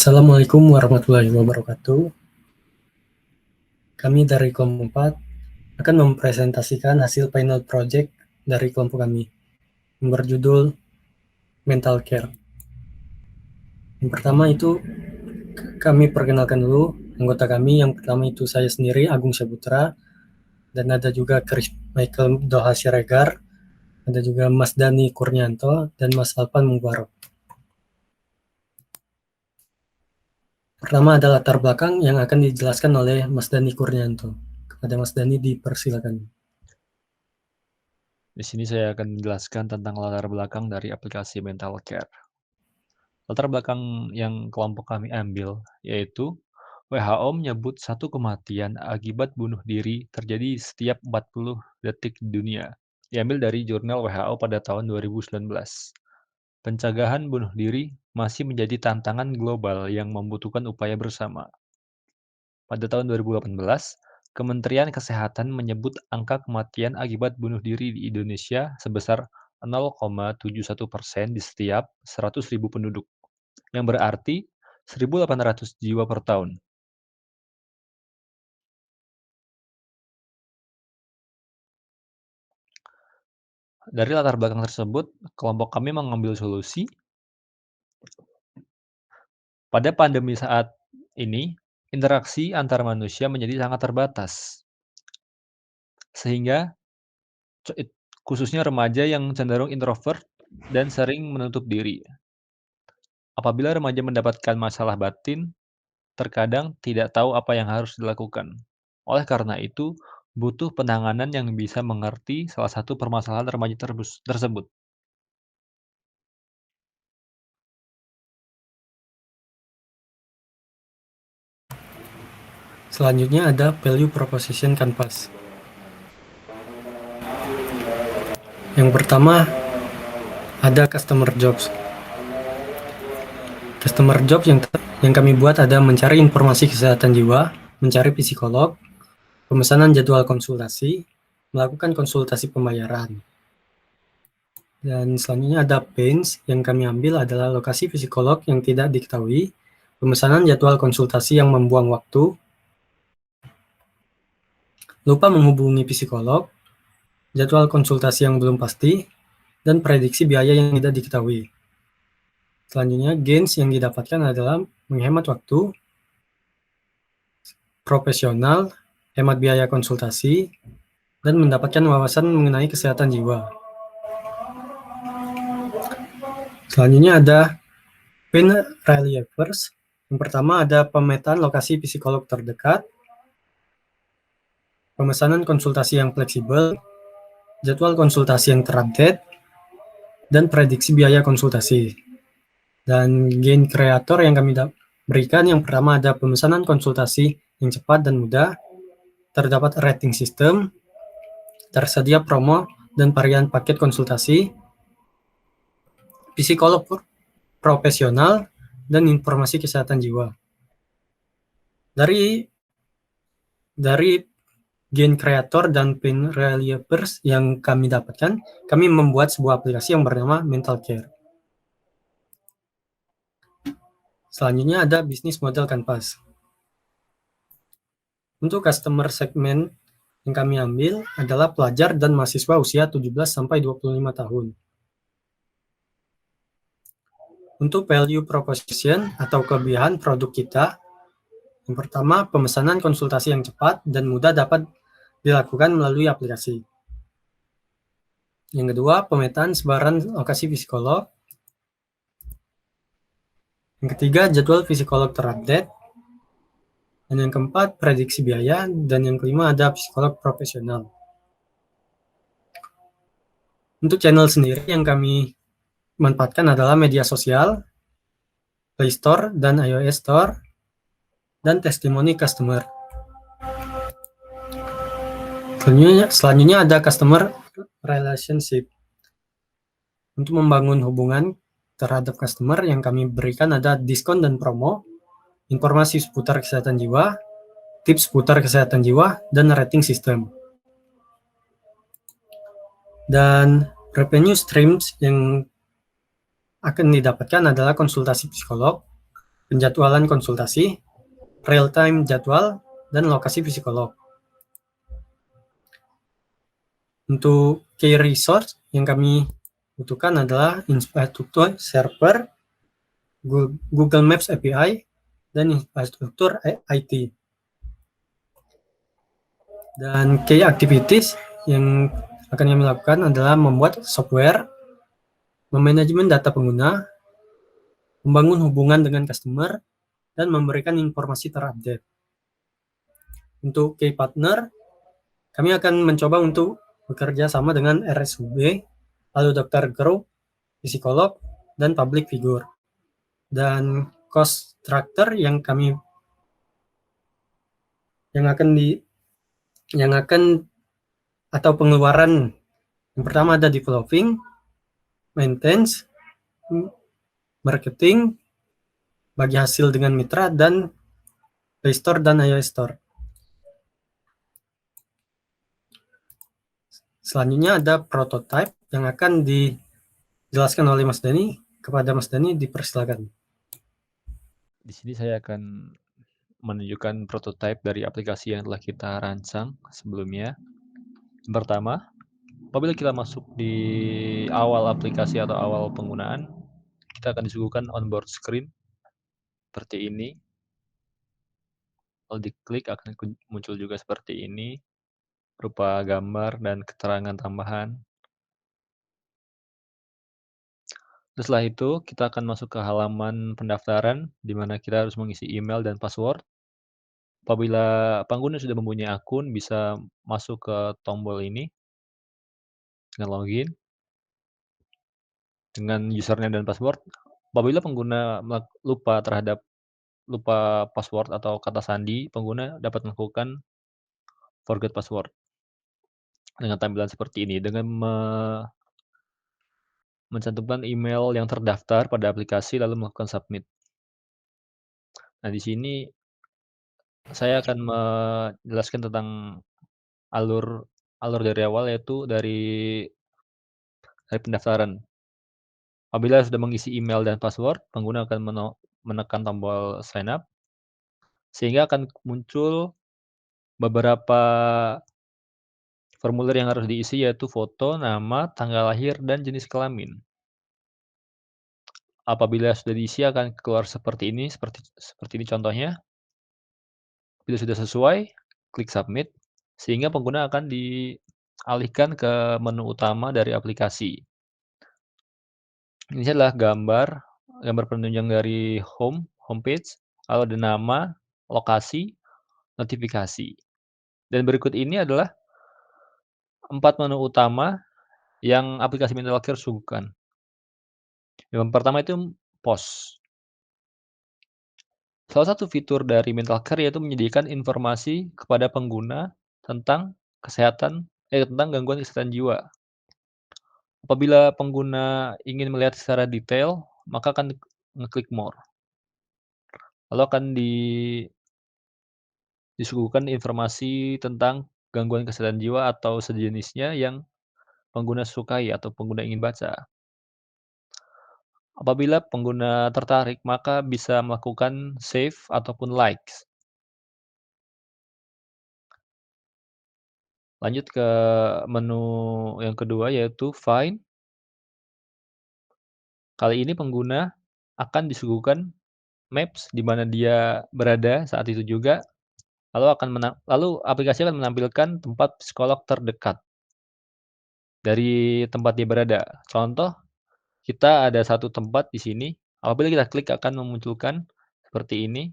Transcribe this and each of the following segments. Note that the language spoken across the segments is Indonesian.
Assalamualaikum warahmatullahi wabarakatuh. Kami dari kelompok 4 akan mempresentasikan hasil final project dari kelompok kami yang berjudul Mental Care. Yang pertama itu kami perkenalkan dulu anggota kami. Yang pertama itu saya sendiri, Agung Syaputra, dan ada juga Chris Michael Doha Siregar, ada juga Mas Dani Kurnianto, dan Mas Alpan Mubarok. Pertama ada latar belakang yang akan dijelaskan oleh Mas Dani Kurnianto. Kepada Mas Dani dipersilakan. Di sini saya akan menjelaskan tentang latar belakang dari aplikasi Mental Care. Latar belakang yang kelompok kami ambil yaitu WHO menyebut satu kematian akibat bunuh diri terjadi setiap 40 detik di dunia. Diambil dari jurnal WHO pada tahun 2019. Pencegahan bunuh diri masih menjadi tantangan global yang membutuhkan upaya bersama. Pada tahun 2018, Kementerian Kesehatan menyebut angka kematian akibat bunuh diri di Indonesia sebesar 0,71% di setiap 100.000 penduduk, yang berarti 1.800 jiwa per tahun. Dari latar belakang tersebut, kelompok kami mengambil solusi. Pada pandemi saat ini, interaksi antar manusia menjadi sangat terbatas, sehingga khususnya remaja yang cenderung introvert dan sering menutup diri. Apabila remaja mendapatkan masalah batin, terkadang tidak tahu apa yang harus dilakukan. Oleh karena itu, butuh penanganan yang bisa mengerti salah satu permasalahan remaja tersebut. Selanjutnya ada value proposition canvas. Yang pertama ada customer jobs. Customer jobs yang kami buat ada mencari informasi kesehatan jiwa, mencari psikolog, pemesanan jadwal konsultasi, melakukan konsultasi pembayaran. Dan selanjutnya ada pains yang kami ambil adalah lokasi psikolog yang tidak diketahui, pemesanan jadwal konsultasi yang membuang waktu, lupa menghubungi psikolog, jadwal konsultasi yang belum pasti, dan prediksi biaya yang tidak diketahui. Selanjutnya, gains yang didapatkan adalah menghemat waktu, profesional, hemat biaya konsultasi, dan mendapatkan wawasan mengenai kesehatan jiwa. Selanjutnya ada pain relievers. Yang pertama ada pemetaan lokasi psikolog terdekat, pemesanan konsultasi yang fleksibel, jadwal konsultasi yang terupdate, dan prediksi biaya konsultasi. Dan gain kreator yang kami berikan yang pertama ada pemesanan konsultasi yang cepat dan mudah, terdapat rating system, tersedia promo dan varian paket konsultasi, psikolog profesional, dan informasi kesehatan jiwa. Dari gain creator dan pain relievers yang kami dapatkan, kami membuat sebuah aplikasi yang bernama Mental Care. Selanjutnya ada bisnis model canvas. Untuk customer segment yang kami ambil adalah pelajar dan mahasiswa usia 17-25 tahun. Untuk value proposition atau kelebihan produk kita, yang pertama pemesanan konsultasi yang cepat dan mudah dapat dilakukan melalui aplikasi. Yang kedua, pemetaan sebaran lokasi psikolog. Yang ketiga, jadwal psikolog terupdate. Dan yang keempat, prediksi biaya. Dan yang kelima, ada psikolog profesional. Untuk channel sendiri yang kami manfaatkan adalah media sosial, Play Store dan iOS Store, dan testimoni customer. Selanjutnya ada customer relationship. Untuk membangun hubungan terhadap customer yang kami berikan ada diskon dan promo, informasi seputar kesehatan jiwa, tips seputar kesehatan jiwa, dan rating system. Dan revenue streams yang akan didapatkan adalah konsultasi psikolog, penjadwalan konsultasi, real-time jadwal, dan lokasi psikolog. Untuk key resource yang kami butuhkan adalah infrastruktur server, Google Maps API, dan infrastruktur IT. Dan key activities yang akan kami lakukan adalah membuat software, memanajemen data pengguna, membangun hubungan dengan customer, dan memberikan informasi terupdate. Untuk key partner, kami akan mencoba untuk bekerja sama dengan RSUB, lalu dokter group, psikolog, dan public figure. Dan cost structure yang akan atau pengeluaran yang pertama ada developing, maintenance, marketing, bagi hasil dengan mitra, dan Play Store dan iOS Store. Selanjutnya ada prototype yang akan dijelaskan oleh Mas Dani. Kepada Mas Dani dipersilakan. Di sini saya akan menunjukkan prototipe dari aplikasi yang telah kita rancang sebelumnya. Yang pertama, apabila kita masuk di awal aplikasi atau awal penggunaan, kita akan disuguhkan onboard screen seperti ini. Kalau diklik akan muncul juga seperti ini, berupa gambar dan keterangan tambahan. Terus setelah itu, kita akan masuk ke halaman pendaftaran, di mana kita harus mengisi email dan password. Apabila pengguna sudah mempunyai akun, bisa masuk ke tombol ini dengan login, dengan username dan password. Apabila pengguna lupa password atau kata sandi, pengguna dapat melakukan forget password dengan tampilan seperti ini, dengan mencantumkan email yang terdaftar pada aplikasi lalu melakukan submit. Nah, di sini saya akan menjelaskan tentang alur alur dari awal, yaitu dari pendaftaran. Apabila sudah mengisi email dan password, pengguna akan menekan tombol sign up, sehingga akan muncul beberapa formulir yang harus diisi, yaitu foto, nama, tanggal lahir, dan jenis kelamin. Apabila sudah diisi akan keluar seperti ini, seperti ini contohnya. Bila sudah sesuai, klik submit, sehingga pengguna akan dialihkan ke menu utama dari aplikasi. Ini adalah gambar penunjang dari homepage, lalu ada nama, lokasi, notifikasi. Dan berikut ini adalah 4 menu utama yang aplikasi Mental Care suguhkan. Yang pertama itu pos. Salah satu fitur dari Mental Care yaitu menyediakan informasi kepada pengguna tentang tentang gangguan kesehatan jiwa. Apabila pengguna ingin melihat secara detail, maka akan ngeklik more. Lalu akan disuguhkan informasi tentang gangguan kesehatan jiwa atau sejenisnya yang pengguna sukai atau pengguna ingin baca. Apabila pengguna tertarik, maka bisa melakukan save ataupun likes. Lanjut ke menu yang kedua yaitu find. Kali ini pengguna akan disuguhkan maps di mana dia berada saat itu juga, lalu aplikasi akan menampilkan tempat psikolog terdekat dari tempat dia berada. Contoh, kita ada satu tempat di sini, apabila kita klik akan memunculkan seperti ini,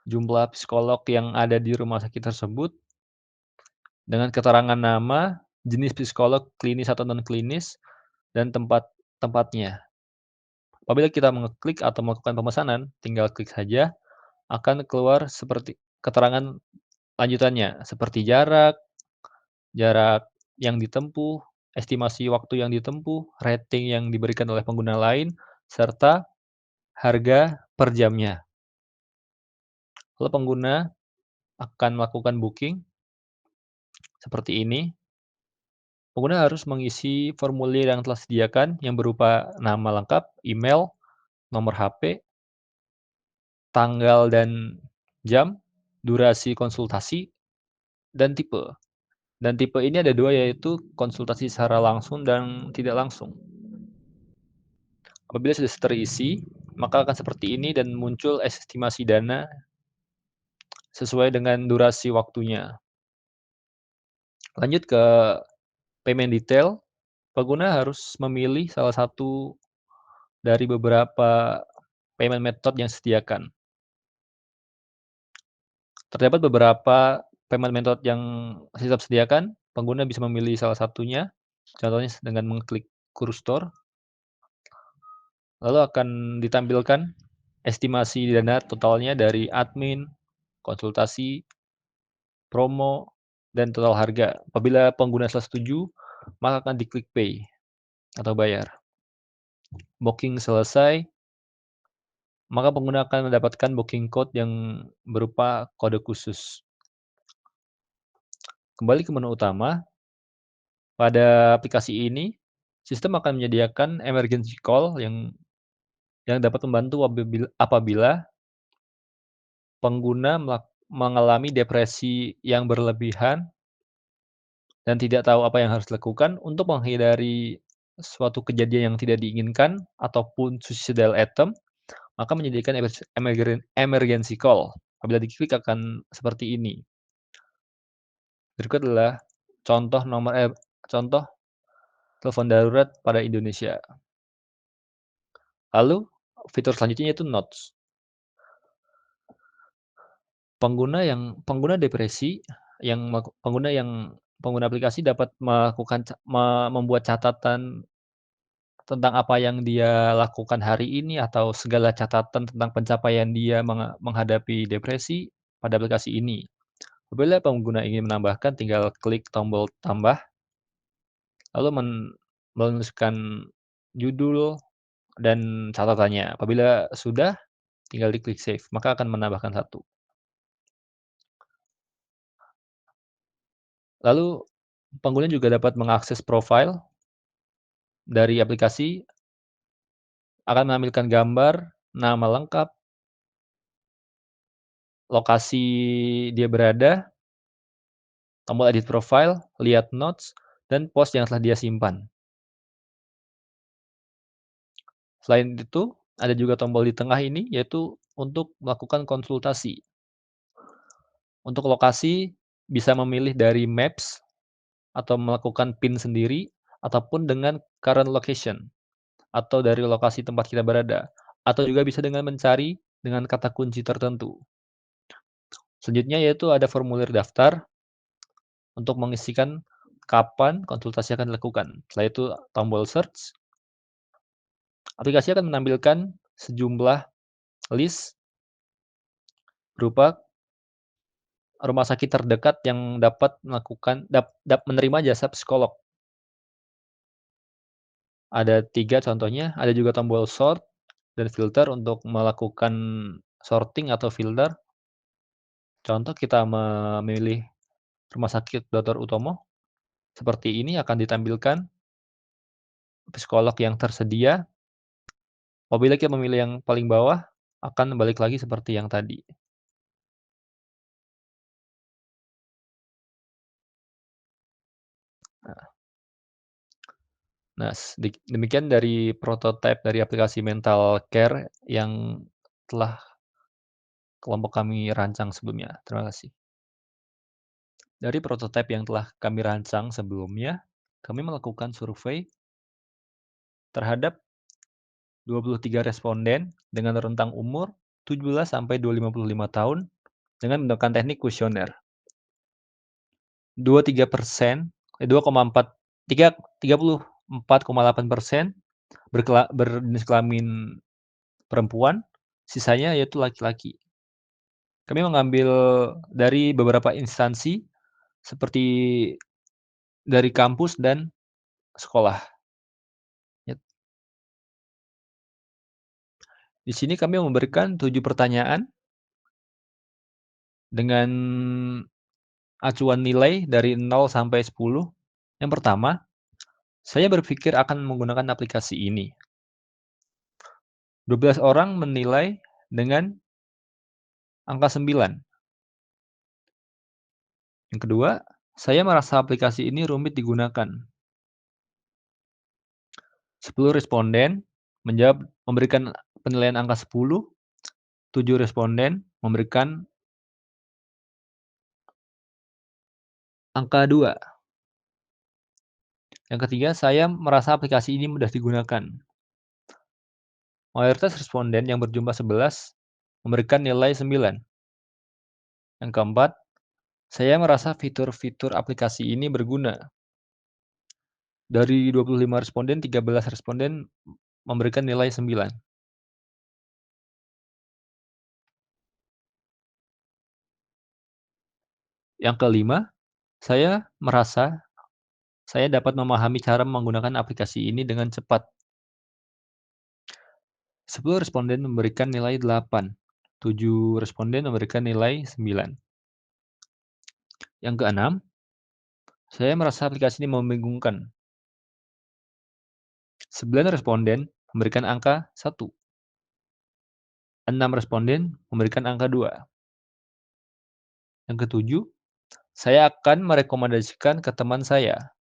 jumlah psikolog yang ada di rumah sakit tersebut, dengan keterangan nama, jenis psikolog klinis atau non klinis, dan tempatnya. Apabila kita mengeklik atau melakukan pemesanan, tinggal klik saja, akan keluar seperti keterangan lanjutannya, seperti jarak yang ditempuh, estimasi waktu yang ditempuh, rating yang diberikan oleh pengguna lain, serta harga per jamnya. Lalu pengguna akan melakukan booking seperti ini. Pengguna harus mengisi formulir yang telah disediakan yang berupa nama lengkap, email, nomor HP, tanggal dan jam, durasi konsultasi, dan tipe. Dan tipe ini ada 2 yaitu konsultasi secara langsung dan tidak langsung. Apabila sudah terisi, maka akan seperti ini dan muncul estimasi dana sesuai dengan durasi waktunya. Lanjut ke payment detail, pengguna harus memilih salah satu dari beberapa payment method yang disediakan. Terdapat beberapa payment method yang sistem sediakan, pengguna bisa memilih salah satunya, contohnya dengan mengklik Store, lalu akan ditampilkan estimasi dana totalnya dari admin, konsultasi, promo, dan total harga. Apabila pengguna telah setuju, maka akan diklik pay atau bayar. Booking selesai, maka pengguna akan mendapatkan booking code yang berupa kode khusus. Kembali ke menu utama, pada aplikasi ini, sistem akan menyediakan emergency call yang dapat membantu apabila pengguna mengalami depresi yang berlebihan dan tidak tahu apa yang harus dilakukan untuk menghindari suatu kejadian yang tidak diinginkan ataupun suicidal attempt, maka menyediakan emergency call. Apabila diklik akan seperti ini. Berikut adalah contoh telepon darurat pada Indonesia. Lalu fitur selanjutnya yaitu Notes. Pengguna depresi pengguna aplikasi dapat melakukan membuat catatan tentang apa yang dia lakukan hari ini atau segala catatan tentang pencapaian dia menghadapi depresi pada aplikasi ini. Apabila pengguna ingin menambahkan, tinggal klik tombol tambah, lalu menuliskan judul dan catatannya. Apabila sudah, tinggal diklik save, maka akan menambahkan satu. Lalu pengguna juga dapat mengakses profil dari aplikasi, akan menampilkan gambar, nama lengkap, lokasi dia berada, tombol edit profile, lihat notes, dan post yang telah dia simpan. Selain itu, ada juga tombol di tengah ini, yaitu untuk melakukan konsultasi. Untuk lokasi, bisa memilih dari Maps atau melakukan pin sendiri, ataupun dengan current location, atau dari lokasi tempat kita berada, atau juga bisa dengan mencari dengan kata kunci tertentu. Selanjutnya yaitu ada formulir daftar untuk mengisikan kapan konsultasi akan dilakukan. Setelah itu tombol search, aplikasi akan menampilkan sejumlah list berupa rumah sakit terdekat yang dapat menerima jasa psikolog. Ada 3 contohnya, ada juga tombol sort dan filter untuk melakukan sorting atau filter. Contoh kita memilih Rumah Sakit Dr. Utomo, seperti ini akan ditampilkan psikolog yang tersedia. Apabila kita memilih yang paling bawah, akan balik lagi seperti yang tadi. Nah, demikian dari prototipe dari aplikasi mental care yang telah kelompok kami rancang sebelumnya. Terima kasih. Dari prototipe yang telah kami rancang sebelumnya, kami melakukan survei terhadap 23 responden dengan rentang umur 17 sampai 55 tahun dengan menggunakan teknik kuesioner. 23%, 34,8% berjenis kelamin perempuan, sisanya yaitu laki-laki. Kami mengambil dari beberapa instansi seperti dari kampus dan sekolah. Ya, di sini kami memberikan 7 pertanyaan dengan acuan nilai dari 0 sampai 10. Yang pertama, saya berpikir akan menggunakan aplikasi ini. 12 orang menilai dengan angka 9. Yang kedua, saya merasa aplikasi ini rumit digunakan. 10 responden memberikan penilaian angka 10, 7 responden memberikan angka 2. Yang ketiga, saya merasa aplikasi ini mudah digunakan. Mayoritas responden yang berjumlah 11 memberikan nilai 9. Yang keempat, saya merasa fitur-fitur aplikasi ini berguna. Dari 25 responden, 13 responden memberikan nilai 9. Yang kelima, saya merasa saya dapat memahami cara menggunakan aplikasi ini dengan cepat. 10 responden memberikan nilai 8, 7 responden memberikan nilai 9. Yang keenam, saya merasa aplikasi ini membingungkan. 9 responden memberikan angka 1. 6 responden memberikan angka 2. Yang ketujuh, saya akan merekomendasikan ke teman saya.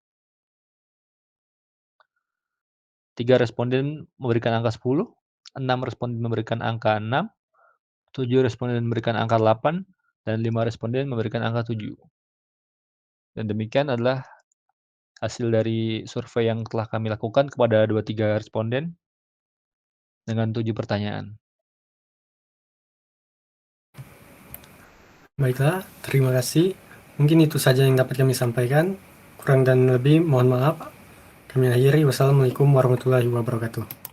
3 responden memberikan angka 10, 6 responden memberikan angka 6, 7 responden memberikan angka 8, dan 5 responden memberikan angka 7. Dan demikian adalah hasil dari survei yang telah kami lakukan kepada 23 responden dengan 7 pertanyaan. Baiklah, terima kasih. Mungkin itu saja yang dapat kami sampaikan. Kurang dan lebih mohon maaf. Kami akhiri. Wassalamualaikum warahmatullahi wabarakatuh.